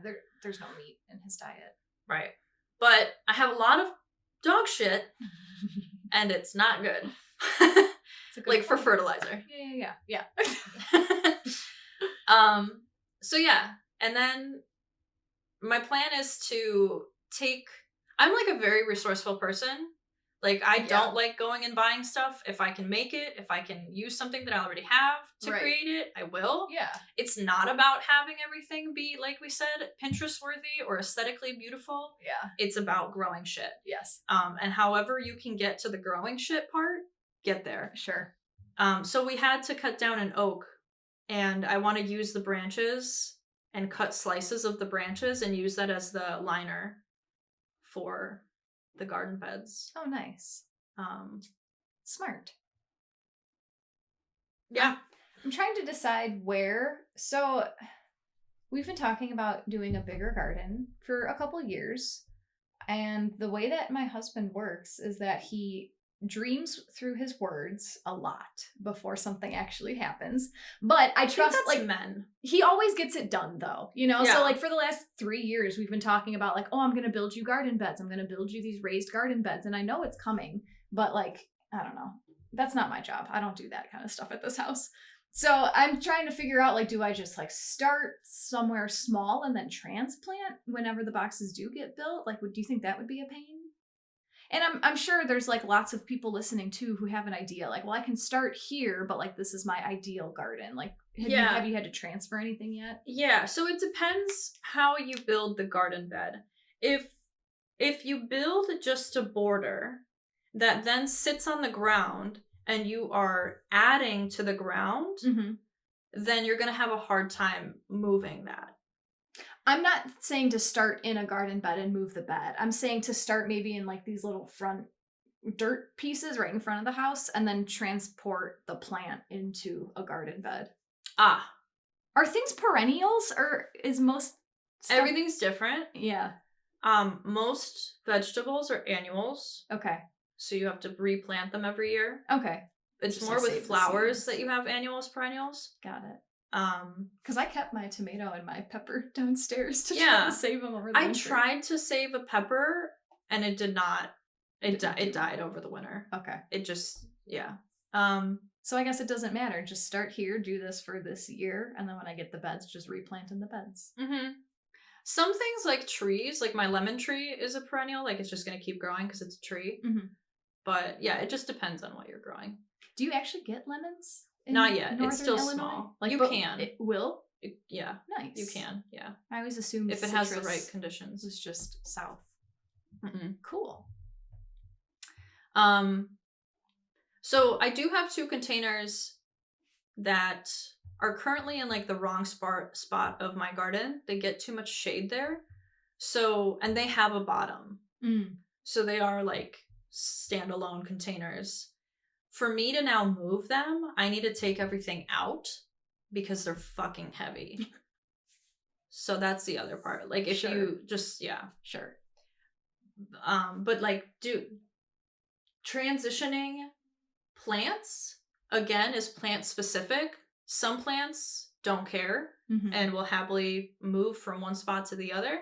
there's no meat in his diet. Right. But I have a lot of dog shit, and it's not good. Like for fertilizer. Yeah. So yeah, and then my plan is to I'm like a very resourceful person. Like I don't like going and buying stuff. If I can make it, if I can use something that I already have to create it, I will. Yeah. It's not about having everything be, like we said, Pinterest worthy or aesthetically beautiful. Yeah. It's about growing shit. Yes. And however you can get to the growing shit part, get there. Sure. So we had to cut down an oak, and I want to use the branches and cut slices of the branches and use that as the liner for the garden beds. Oh, nice. Smart. Yeah. I'm trying to decide where. So we've been talking about doing a bigger garden for a couple years. And the way that my husband works is that he dreams through his words a lot before something actually happens. But I trust, that's like, men. He always gets it done, though. You know? Yeah. So, like, for the last 3 years, we've been talking about, like, oh, I'm going to build you garden beds. I'm going to build you these raised garden beds. And I know it's coming. But, like, I don't know. That's not my job. I don't do that kind of stuff at this house. So I'm trying to figure out, like, do I just, like, start somewhere small and then transplant whenever the boxes do get built? Like, do you think that would be a pain? And I'm sure there's, like, lots of people listening, too, who have an idea. Like, well, I can start here, but, like, this is my ideal garden. Like, have you had to transfer anything yet? Yeah, so it depends how you build the garden bed. If you build just a border that then sits on the ground and you are adding to the ground, Mm-hmm. then you're going to have a hard time moving that. I'm not saying to start in a garden bed and move the bed. I'm saying to start maybe in like these little front dirt pieces right in front of the house and then transport the plant into a garden bed. Ah. Are things perennials or is most stuff... Everything's different. Yeah. Most vegetables are annuals. Okay. So you have to replant them every year. Okay. It's Just more like with flowers that you have annuals, perennials. Got it. Because I kept my tomato and my pepper downstairs to try Yeah. to save them over the I winter. tried to save a pepper and it did not. It died over the winter. Okay. It just, yeah. So I guess it doesn't matter. Just start here, do this for this year, and then when I get the beds, just replant in the beds. Mm-hmm. Some things like trees, like my lemon tree is a perennial. Like it's just going to keep growing because it's a tree. Mm-hmm. But yeah, it just depends on what you're growing. Do you actually get lemons? Not yet. It's Northern still Illinois? small. Like You can. It will? Yeah. Nice. You can. Yeah. I always assumed if it has the right conditions. It's just south. Mm-mm. Cool. So I do have 2 containers that are currently in like the wrong spot of my garden. They get too much shade there. So, and they have a bottom. So they are like standalone containers. For me to now move them, I need to take everything out because they're fucking heavy. So that's the other part. Like if you just, yeah. Sure. But like, transitioning plants, again, is plant specific. Some plants don't care and will happily move from one spot to the other.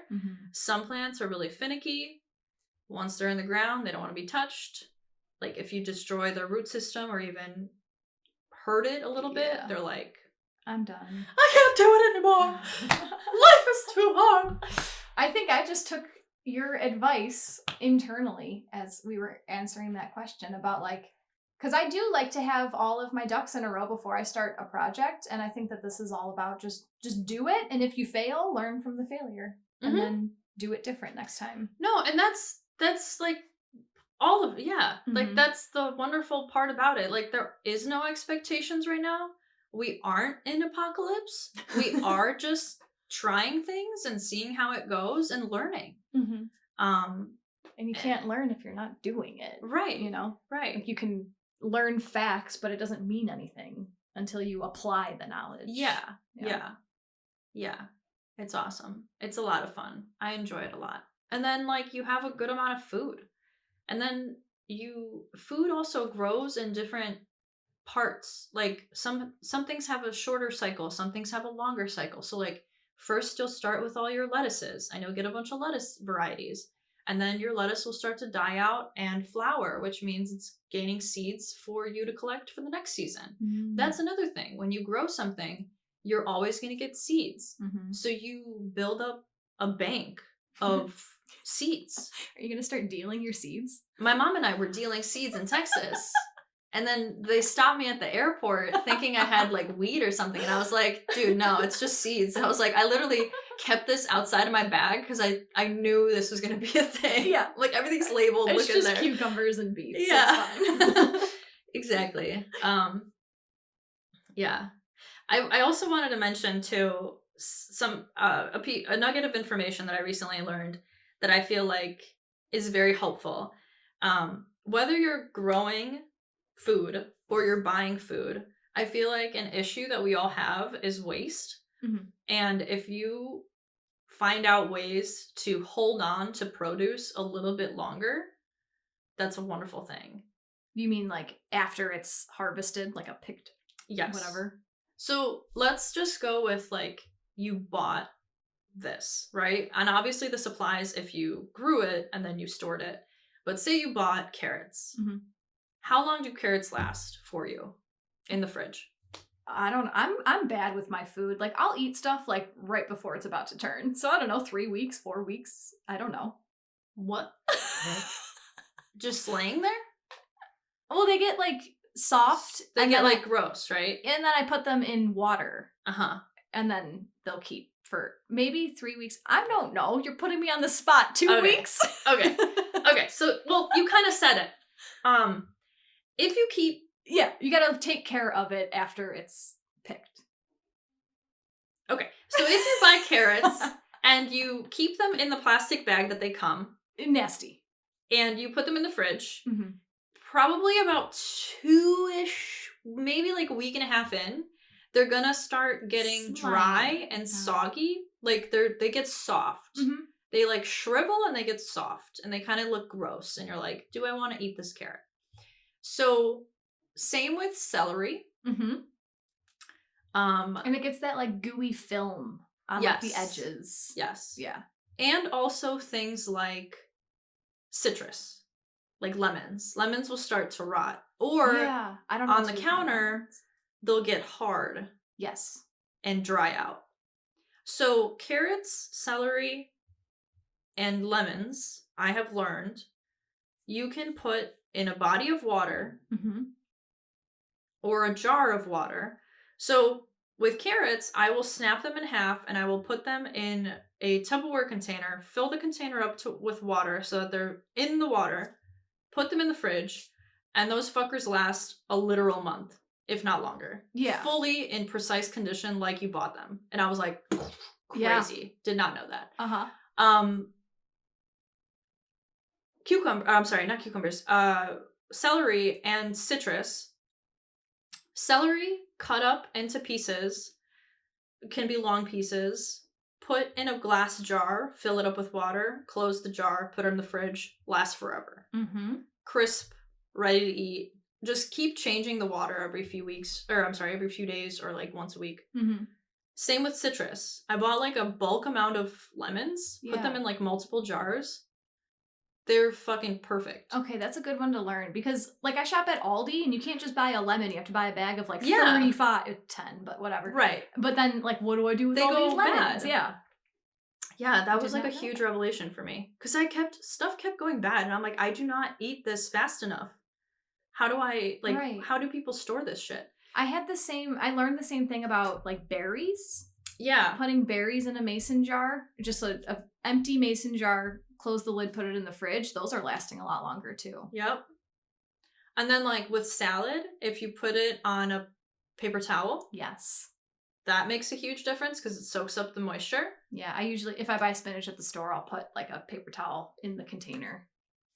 Some plants are really finicky. Once they're in the ground, they don't want to be touched. Like if you destroy their root system or even hurt it a little bit, they're like, I'm done. I can't do it anymore. Life is too hard. I think I just took your advice internally as we were answering that question about like, because I do like to have all of my ducks in a row before I start a project. And I think that this is all about just do it. And if you fail, learn from the failure and then do it different next time. No, and that's like all of like that's the wonderful part about it. Like there is no expectations right now. We aren't in apocalypse. We are just trying things and seeing how it goes and learning. And you can't learn if you're not doing it. Right. You know? Right. Like you can learn facts, but it doesn't mean anything until you apply the knowledge. Yeah. It's awesome. It's a lot of fun. I enjoy it a lot. And then like you have a good amount of food. And then food also grows in different parts. Like some things have a shorter cycle, some things have a longer cycle. So like first you'll start with all your lettuces and you'll get a bunch of lettuce varieties. And then your lettuce will start to die out and flower, which means it's gaining seeds for you to collect for the next season. That's another thing. When you grow something, you're always going to get seeds. So you build up a bank of seeds. Are you going to start dealing your seeds? My mom and I were dealing seeds in Texas. And then they stopped me at the airport thinking I had like weed or something. And I was like, dude, no, it's just seeds. I was like, I literally kept this outside of my bag because I knew this was going to be a thing. Yeah. Like everything's labeled. It's Look just in there. cucumbers and beets. Yeah. It's fine. Exactly. Yeah. I also wanted to mention too some a nugget of information that I recently learned that I feel like is very helpful. Whether you're growing food or you're buying food, I feel like an issue that we all have is waste. And if you find out ways to hold on to produce a little bit longer, that's a wonderful thing. You mean like after it's harvested, like a picked whatever? So let's just go with like you bought this, right? And obviously this applies if you grew it and then you stored it. But say you bought carrots. How long do carrots last for you in the fridge? I'm bad with my food. Like I'll eat stuff like right before it's about to turn. So I don't know, 3 weeks, 4 weeks. I don't know. What? Just laying there? Well, they get like soft. They get like gross, right? And then I put them in water. And then they'll keep for maybe 3 weeks. I don't know. You're putting me on the spot. 2 weeks. Okay. So, well, you kind of said it. If you keep Yeah, you gotta take care of it after it's picked. Okay, so if you buy carrots and you keep them in the plastic bag that they come, Nasty. and you put them in the fridge, Mm-hmm. probably about 2-ish, maybe like a week and a half in, they're gonna start getting dry and soggy. Like they get soft. Mm-hmm. They like shrivel and they get soft and they kind of look gross. And you're like, do I want to eat this carrot? So same with celery. Mm-hmm. And it gets that like gooey film on like the edges. Yes. Yeah. And also things like citrus, like lemons. Lemons will start to rot. Or yeah, I don't know on the counter, they'll get hard. Yes. And dry out. So carrots, celery, and lemons, I have learned, you can put in a body of water or a jar of water. So with carrots, I will snap them in half and I will put them in a Tupperware container, fill the container up with water so that they're in the water, put them in the fridge, and those fuckers last a literal month, if not longer. Yeah. Fully in precise condition like you bought them. And I was like, crazy. Yeah. Did not know that. Uh-huh. Not cucumbers. Celery and citrus. Celery cut up into pieces, can be long pieces, put in a glass jar, fill it up with water, close the jar, put it in the fridge, lasts forever. Mm-hmm. Crisp, ready to eat. Just keep changing the water every few days or like once a week. Mm-hmm. Same with citrus. I bought like a bulk amount of lemons, put them in like multiple jars. They're fucking perfect. Okay, that's a good one to learn because like I shop at Aldi and you can't just buy a lemon. You have to buy a bag of like 35, 10, but whatever. Right. But then like what do I do with all these lemons? Bad. Yeah. Yeah, that was like a huge revelation for me because stuff kept going bad and I'm like, I do not eat this fast enough. How do I how do people store this shit? I learned the same thing about like berries. Yeah. Putting berries in a mason jar, just a empty mason jar, close the lid, put it in the fridge. Those are lasting a lot longer too. Yep. And then like with salad, if you put it on a paper towel. Yes. That makes a huge difference because it soaks up the moisture. Yeah, I usually, if I buy spinach at the store, I'll put like a paper towel in the container.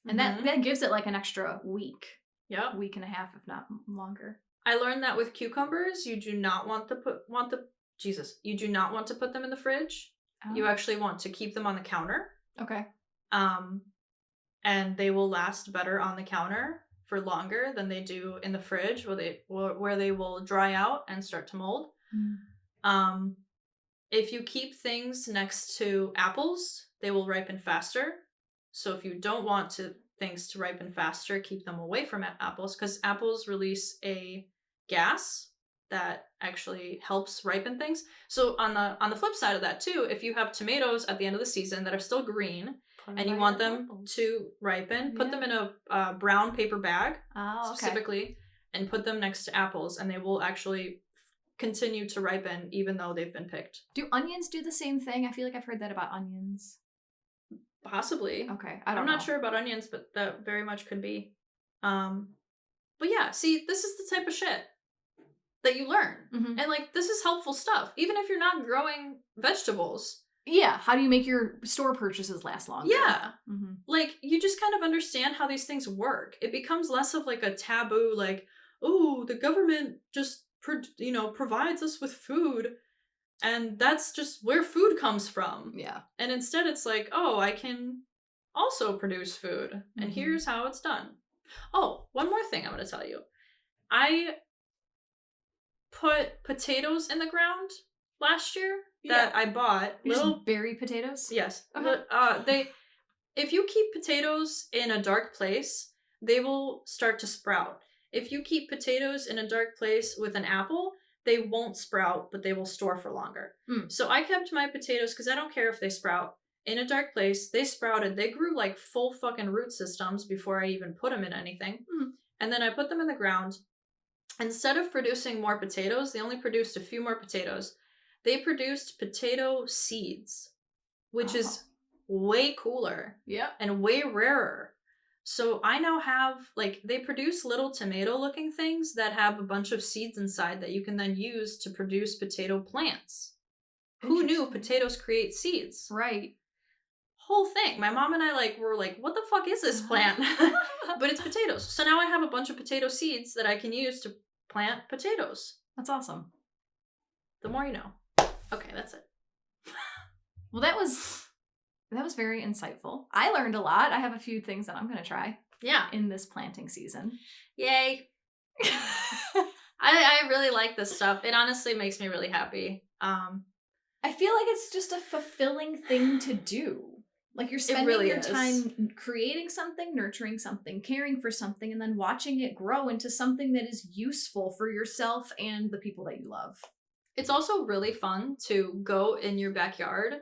And that gives it like an extra week. Yep. Week and a half, if not longer. I learned that with cucumbers, you do not want to put them in the fridge. Oh. You actually want to keep them on the counter. Okay. And they will last better on the counter for longer than they do in the fridge where they will dry out and start to mold. If you keep things next to apples, they will ripen faster. So if you don't want things to ripen faster, keep them away from apples because apples release a gas that actually helps ripen things. So on the flip side of that too, if you have tomatoes at the end of the season that are still green and you want them to ripen, put them in a brown paper bag specifically and put them next to apples and they will actually continue to ripen even though they've been picked. Do onions do the same thing? I feel like I've heard that about onions. Possibly. Okay. I'm not sure about onions, but that very much could be. But yeah, see, this is the type of shit that you learn. Mm-hmm. And like, this is helpful stuff. Even if you're not growing vegetables. Yeah. How do you make your store purchases last longer? Yeah. Mm-hmm. Like, you just kind of understand how these things work. It becomes less of like a taboo, like, oh, the government just, provides us with food. And that's just where food comes from. Yeah. And instead it's like, oh, I can also produce food. And here's how it's done. Oh, one more thing I'm going to tell you. I put potatoes in the ground last year that I bought. Little berry potatoes? Yes. Uh-huh. If you keep potatoes in a dark place, they will start to sprout. If you keep potatoes in a dark place with an apple, they won't sprout, but they will store for longer. So I kept my potatoes, because I don't care if they sprout, in a dark place. They sprouted. They grew like full fucking root systems before I even put them in anything. And then I put them in the ground. Instead of producing more potatoes, they only produced a few more potatoes. They produced potato seeds, which is way cooler. Yeah. And way rarer. So I now have, like, they produce little tomato looking things that have a bunch of seeds inside that you can then use to produce potato plants. Who knew Interesting. potatoes create seeds? Right. Whole thing. My mom and I were like, what the fuck is this plant? But it's potatoes. So now I have a bunch of potato seeds that I can use to plant potatoes. That's awesome. The more you know. Okay, that's it. Well, that was very insightful. I learned a lot. I have a few things that I'm going to try Yeah. in this planting season. Yay. I really like this stuff. It honestly makes me really happy. I feel like it's just a fulfilling thing to do. Like you're spending really your is. time creating something, nurturing something, caring for something, and then watching it grow into something that is useful for yourself and the people that you love. It's also really fun to go in your backyard,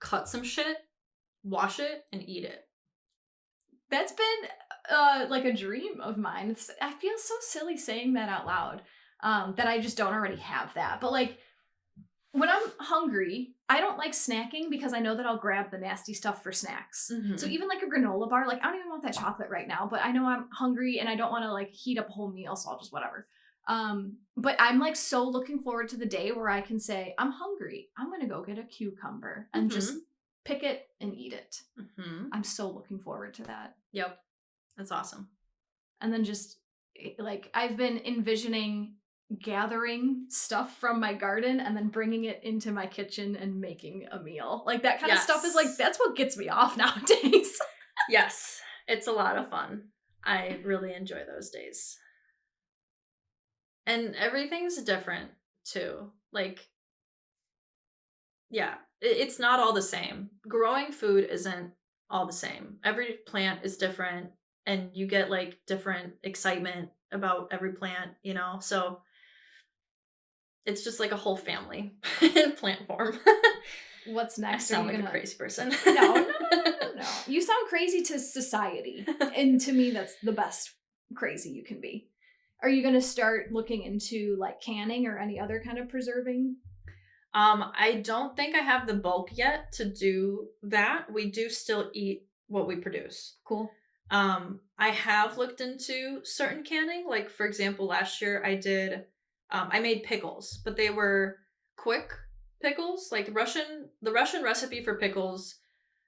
cut some shit, wash it, and eat it. That's been like a dream of mine. I feel so silly saying that out loud, that I just don't already have that. But like when I'm hungry, I don't like snacking because I know that I'll grab the nasty stuff for snacks. Mhm. So even like a granola bar, like I don't even want that chocolate right now, but I know I'm hungry and I don't want to like heat up a whole meal, so I'll just whatever. But I'm like so looking forward to the day where I can say, I'm hungry. I'm going to go get a cucumber and just pick it and eat it. Mm-hmm. I'm so looking forward to that. Yep. That's awesome. And then just like I've been envisioning gathering stuff from my garden and then bringing it into my kitchen and making a meal. Like that kind of stuff is like, that's what gets me off nowadays. Yes. It's a lot of fun. I really enjoy those days. And everything's different too. Like, yeah, it's not all the same. Growing food isn't all the same. Every plant is different and you get like different excitement about every plant, you know? So it's just like a whole family in plant form. What's next? I sound like a crazy person. No. You sound crazy to society. And to me, that's the best crazy you can be. Are you going to start looking into like canning or any other kind of preserving? I don't think I have the bulk yet to do that. We do still eat what we produce. Cool. I have looked into certain canning. Like, for example, last year I made pickles, but they were quick pickles. Like the Russian recipe for pickles,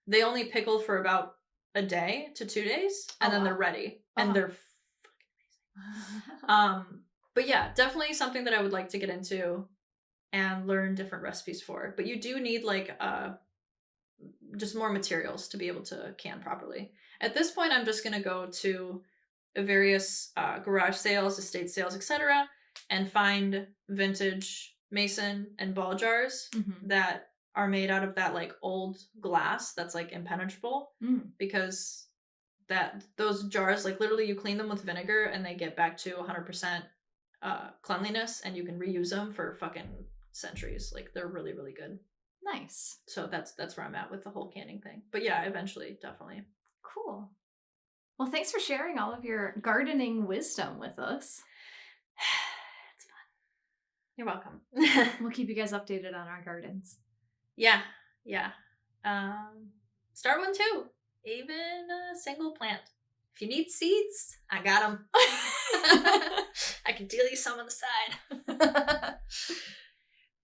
they only pickle for about a day to 2 days, and then they're ready. And they're fucking amazing. But yeah, definitely something that I would like to get into and learn different recipes for. But you do need like just more materials to be able to can properly. At this point, I'm just going to go to various garage sales, estate sales, etc., and find vintage mason and ball jars that are made out of that like old glass that's like impenetrable, because those jars, like literally you clean them with vinegar and they get back to 100% cleanliness, and you can reuse them for fucking centuries. Like they're really, really good. Nice. So that's where I'm at with the whole canning thing. But yeah, eventually, definitely. Cool. Well, thanks for sharing all of your gardening wisdom with us. It's fun. You're welcome. We'll keep you guys updated on our gardens. Yeah. Start one too. Even a single plant. If you need seeds, I got them. I can deal you some on the side.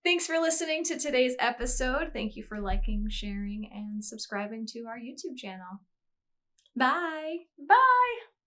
Thanks for listening to today's episode. Thank you for liking, sharing, and subscribing to our YouTube channel. Bye. Bye.